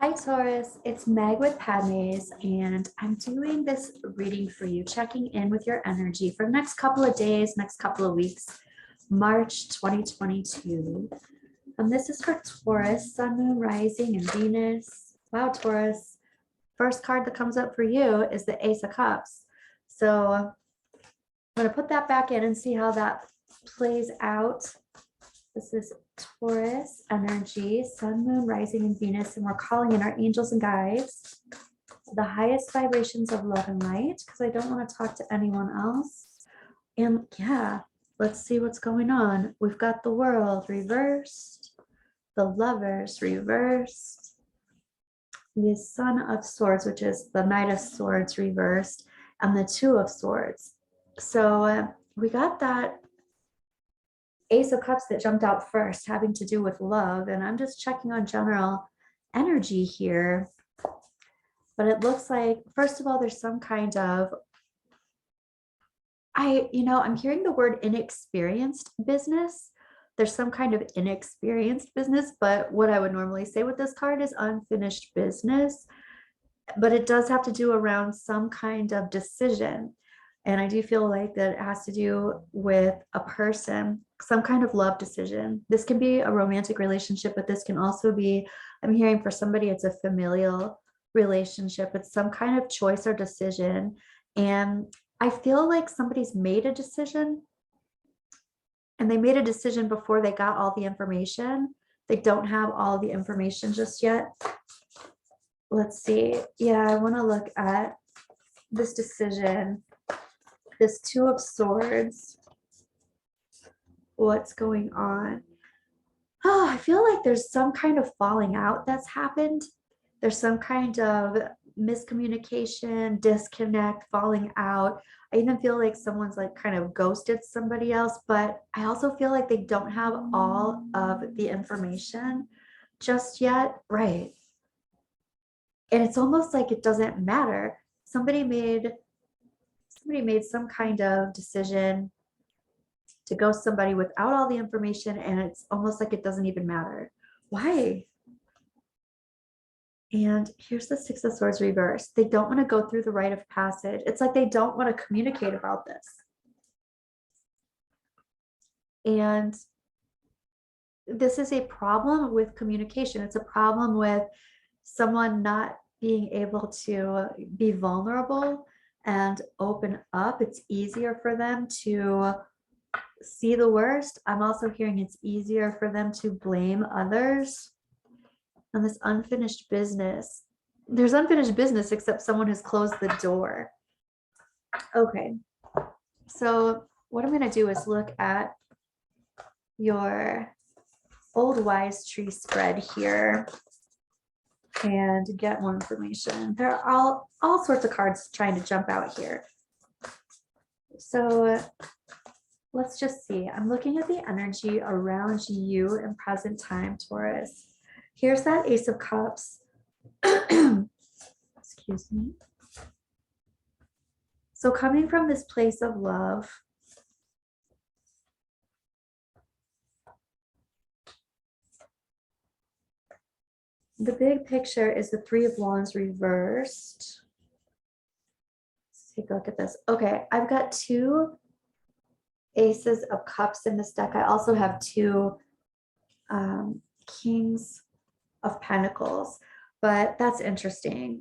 Hi Taurus, it's Meg with Padmes, and I'm doing this reading for you, checking in with your energy for the next couple of days, next couple of weeks, March 2022. And this is for Taurus, Sun, Moon, Rising, and Venus. Wow, Taurus. First card that comes up for you is the Ace of Cups. So I'm going to put that back in and see how that plays out. This is Taurus energy, Sun, Moon, Rising, and Venus, and we're calling in our angels and guides, the highest vibrations of love and light, because I don't want to talk to anyone else. And yeah, let's see what's going on. We've got the World reversed, the Lovers reversed, the Son of Swords, which is the Knight of Swords reversed, and the Two of Swords. So we got that Ace of Cups that jumped out first, having to do with love, and I'm just checking on general energy here. But it looks like, first of all, there's some kind of, I'm hearing the word inexperienced business. There's some kind of inexperienced business, but what I would normally say with this card is unfinished business. But it does have to do around some kind of decision. And I do feel like that it has to do with a person, some kind of love decision. This can be a romantic relationship, but this can also be, I'm hearing for somebody, it's a familial relationship. It's some kind of choice or decision. And I feel like somebody's made a decision, and they made a decision before they got all the information. They don't have all the information just yet. Let's see. Yeah, I want to look at this decision. This Two of Swords, what's going on? Oh, I feel like there's some kind of falling out that's happened. There's some kind of miscommunication, disconnect, falling out. I even feel like someone's like kind of ghosted somebody else, but I also feel like they don't have all of the information just yet. Right. And it's almost like it doesn't matter. Somebody made some kind of decision to ghost somebody without all the information, and it's almost like it doesn't even matter. Why? And here's the Six of Swords reversed. They don't want to go through the rite of passage. It's like they don't want to communicate about this. And this is a problem with communication. It's a problem with someone not being able to be vulnerable and open up. It's easier for them to see the worst. I'm also hearing it's easier for them to blame others. And this unfinished business, there's unfinished business except someone has closed the door. Okay, so what I'm going to do is look at your old wise tree spread here and get more information. There are all sorts of cards trying to jump out here. So let's just see. I'm looking at the energy around you in present time, Taurus. Here's that Ace of Cups. Excuse me. So coming from this place of love, the big picture is the Three of Wands reversed. Let's take a look at this. Okay, I've got two Aces of Cups in this deck. I also have two Kings of Pentacles, but that's interesting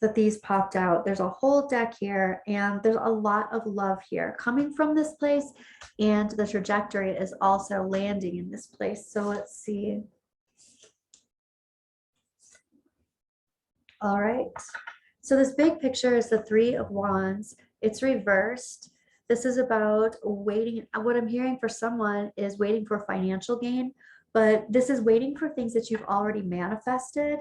that these popped out. There's a whole deck here, and there's a lot of love here coming from this place, and the trajectory is also landing in this place. So let's see. All right, so this big picture is the Three of Wands. It's reversed. This is about waiting. What I'm hearing for someone is waiting for financial gain, but this is waiting for things that you've already manifested,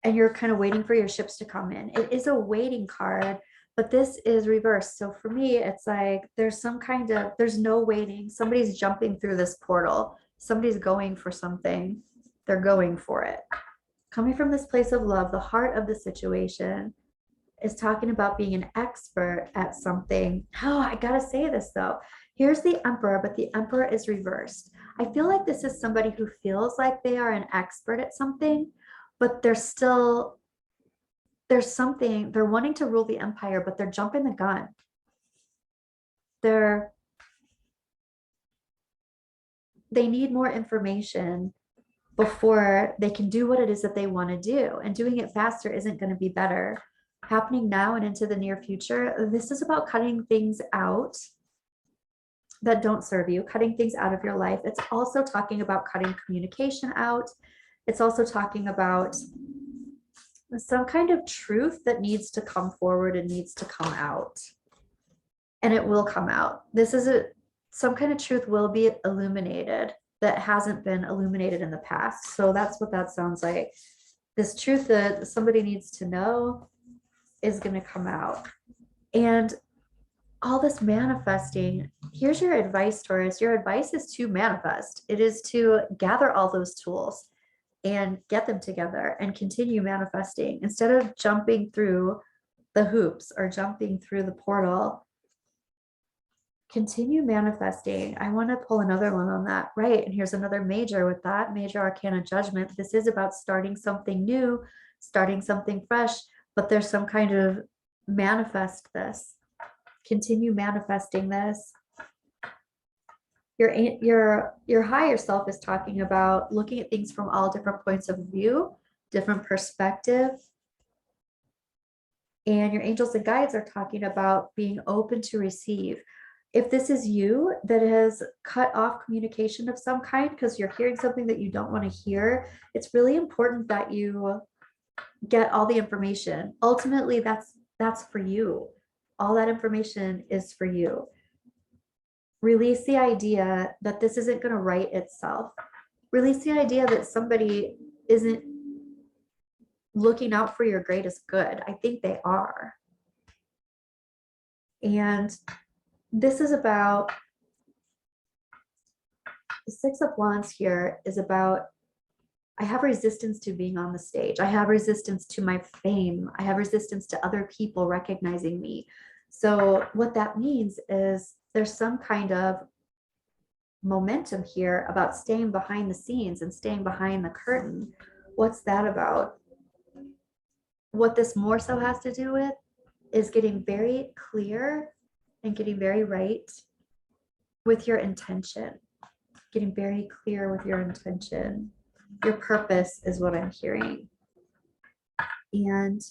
and you're kind of waiting for your ships to come in. It is a waiting card, but this is reversed. So for me, it's like there's no waiting. Somebody's jumping through this portal. Somebody's going for something. They're going for it. Coming from this place of love, the heart of the situation is talking about being an expert at something. Oh, I gotta say this though. Here's the Emperor, but the Emperor is reversed. I feel like this is somebody who feels like they are an expert at something, but there's something, they're wanting to rule the empire, but they're jumping the gun. They need more information before they can do what it is that they want to do. And doing it faster isn't going to be better. Happening now and into the near future, this is about cutting things out that don't serve you, cutting things out of your life. It's also talking about cutting communication out. It's also talking about some kind of truth that needs to come forward and needs to come out. And it will come out. Some kind of truth will be illuminated that hasn't been illuminated in the past. So that's what that sounds like. This truth that somebody needs to know is going to come out. And all this manifesting, here's your advice, Taurus. Your advice is to manifest. It is to gather all those tools and get them together and continue manifesting instead of jumping through the hoops or jumping through the portal. Continue manifesting. I want to pull another one on that. Right. And here's another major with that major arcana judgment. This is about starting something new, starting something fresh, but there's some kind of manifest this. Continue manifesting this. Your higher self is talking about looking at things from all different points of view, different perspective. And your angels and guides are talking about being open to receive. If this is you that has cut off communication of some kind because you're hearing something that you don't want to hear, it's really important that you get all the information. Ultimately, that's for you. All that information is for you. Release the idea that this isn't going to right itself. Release the idea that somebody isn't looking out for your greatest good. I think they are. And this is about, the Six of Wands here is about, I have resistance to being on the stage. I have resistance to my fame. I have resistance to other people recognizing me. So what that means is there's some kind of momentum here about staying behind the scenes and staying behind the curtain. What's that about? What this more so has to do with is getting very clear and getting very right with your intention. Getting very clear with your intention. Your purpose is what I'm hearing. And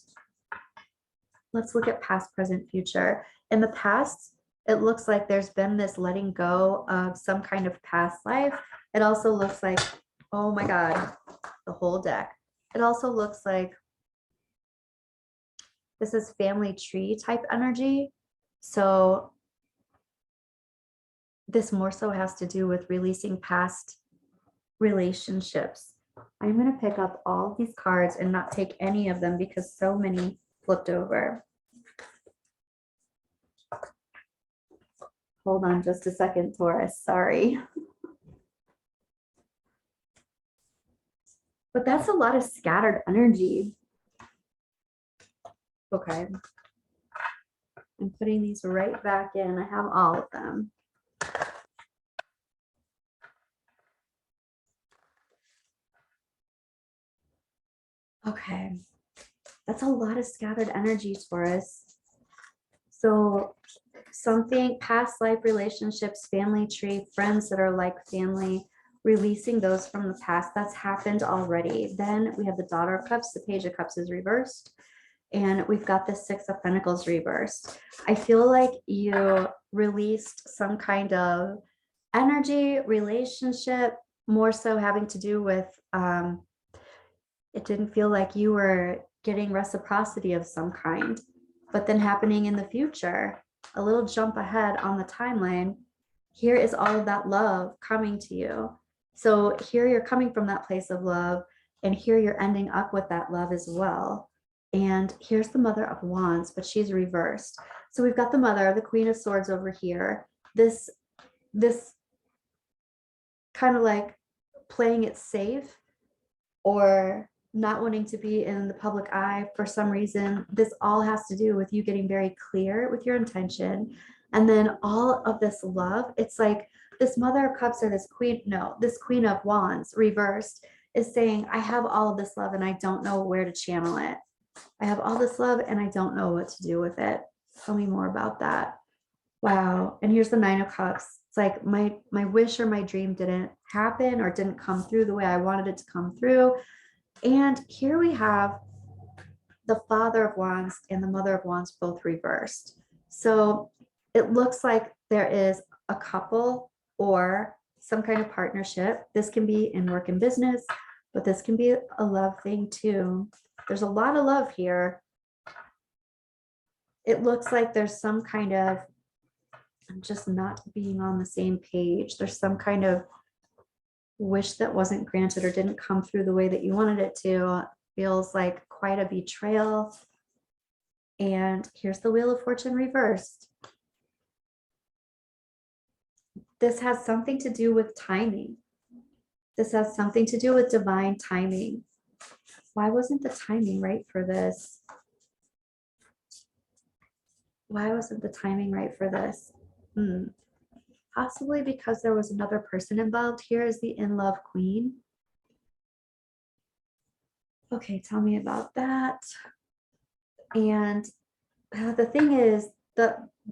let's look at past, present, future. In the past, it looks like there's been this letting go of some kind of past life. It also looks like, oh my God, the whole deck. It also looks like this is family tree type energy. So this more so has to do with releasing past relationships. I'm going to pick up all these cards and not take any of them because so many flipped over. Hold on just a second, Taurus. Sorry. But that's a lot of scattered energy. Okay. I'm putting these right back in. I have all of them. Okay. That's a lot of scattered energy, Taurus. So something, past life relationships, family tree, friends that are like family, releasing those from the past, that's happened already. Then we have the Daughter of Cups, the Page of Cups is reversed, and we've got the Six of Pentacles reversed. I feel like you released some kind of energy, relationship, more so having to do with, it didn't feel like you were getting reciprocity of some kind, but then happening in the future, a little jump ahead on the timeline, here is all of that love coming to you. So here you're coming from that place of love, and here you're ending up with that love as well. And here's the Mother of Wands, but she's reversed. So we've got the Mother, the Queen of Swords over here. This kind of like playing it safe or not wanting to be in the public eye for some reason. This all has to do with you getting very clear with your intention. And then all of this love, it's like this Mother of Cups or this Queen of Wands reversed is saying, I have all of this love and I don't know where to channel it. I have all this love and I don't know what to do with it. Tell me more about that. Wow. And here's the 9 of Cups. It's like my wish or my dream didn't happen or didn't come through the way I wanted it to come through. And here we have the Father of Wands and the Mother of Wands both reversed. So it looks like there is a couple or some kind of partnership. This can be in work and business, but this can be a love thing too. There's a lot of love here. It looks like there's some kind of, I'm just not being on the same page. There's some kind of wish that wasn't granted or didn't come through the way that you wanted it to. Feels like quite a betrayal. And here's the Wheel of Fortune reversed. This has something to do with timing. This has something to do with divine timing. Why wasn't the timing right for this? Why wasn't the timing right for this? Possibly because there was another person involved. Here is the in love queen. Okay, tell me about that. And the thing is,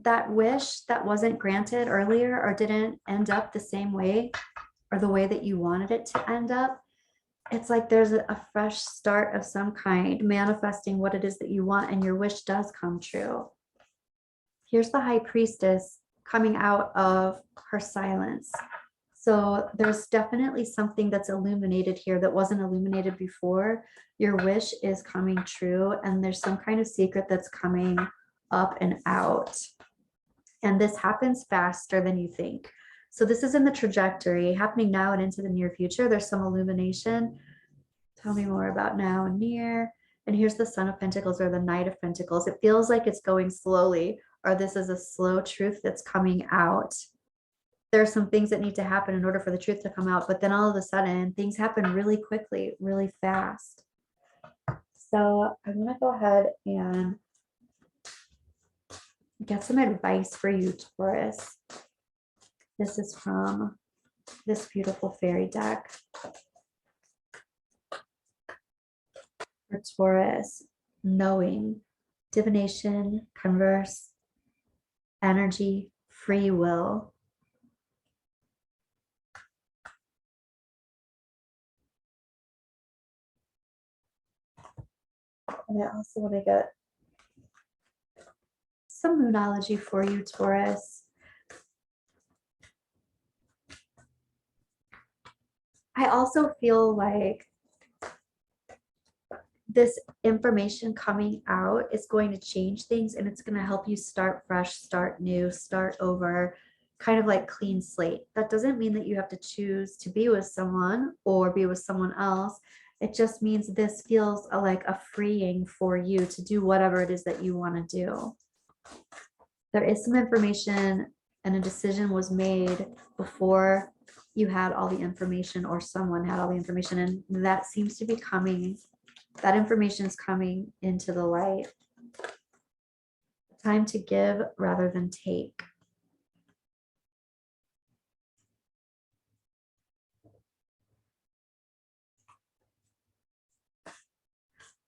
that wish that wasn't granted earlier or didn't end up the same way or the way that you wanted it to end up, it's like there's a fresh start of some kind, manifesting what it is that you want, and your wish does come true. Here's the High Priestess coming out of her silence. So there's definitely something that's illuminated here that wasn't illuminated before. Your wish is coming true, and there's some kind of secret that's coming up and out. And this happens faster than you think. So this is in the trajectory happening now and into the near future. There's some illumination. Tell me more about now and near. And here's the Son of Pentacles or the Knight of Pentacles. It feels like it's going slowly, or this is a slow truth that's coming out. There are some things that need to happen in order for the truth to come out, but then all of a sudden things happen really quickly, really fast. So I'm going to go ahead and get some advice for you, Taurus. This is from this beautiful fairy deck. For Taurus, knowing, divination, converse, energy, free will. And I also want to get some moonology for you, Taurus. I also feel like this information coming out is going to change things, and it's going to help you start fresh, start new, start over, kind of like clean slate. That doesn't mean that you have to choose to be with someone or be with someone else. It just means this feels like a freeing for you to do whatever it is that you want to do. There is some information and a decision was made before you had all the information, or someone had all the information, and that seems to be coming. That information is coming into the light. Time to give rather than take.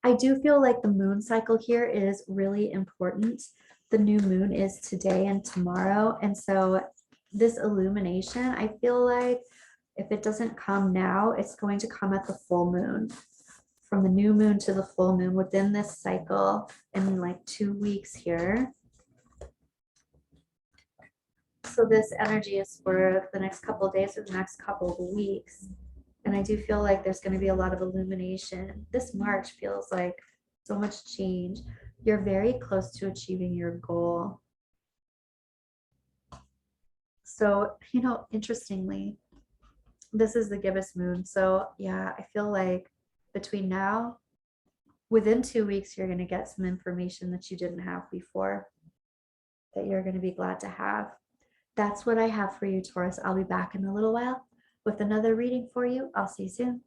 I do feel like the moon cycle here is really important. The new moon is today and tomorrow. And so this illumination, I feel like if it doesn't come now, it's going to come at the full moon. From the new moon to the full moon within this cycle in like 2 weeks here. So this energy is for the next couple of days or the next couple of weeks. And I do feel like there's going to be a lot of illumination. This March feels like so much change. You're very close to achieving your goal. So, you know, interestingly, this is the gibbous moon. So yeah, I feel like between now, within 2 weeks, you're going to get some information that you didn't have before, that you're going to be glad to have. That's what I have for you, Taurus. I'll be back in a little while with another reading for you. I'll see you soon.